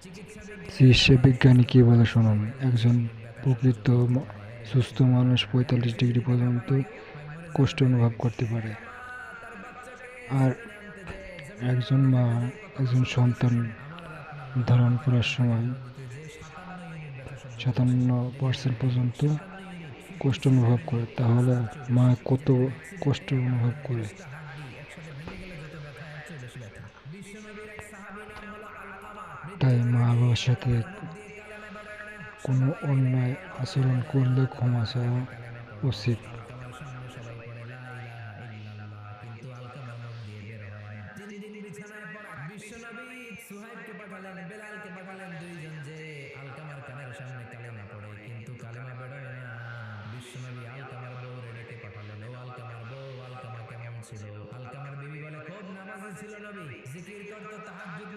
চিকিৎসা বিজ্ঞানী কি বলে শুনুন। একজন প্রকৃত সুস্থ মানুষ 45 ডিগ্রি পর্যন্ত কষ্ট অনুভব করতে পারে। আর একজন মা একজন সন্তান ধারণ করার সময় 57% পর্যন্ত কষ্ট অনুভব করে। তাহলে মা কত কষ্ট অনুভব করে। তাই মা বাবার সাথে কোনো অন্যায় আচরণ করলে ক্ষমা চাওয়া উচিত। বিশ্বনবী সুহাইবকে পাঠালেন, বেলালকে পাঠালেন, দুইজন যে আলকামার কানের সামনে কালেমা পড়ে, কিন্তু কালেমা বেরোয় না। বিশ্বনবী আলকামার বউরে ডেকে পাঠালেন, ও আলকামার বউ, আলকামা কেমন ছিল? আলকামার বিবি বলে, খুব নামাজি ছিল নবী, জিকির করতো, তাহাজ্জুদ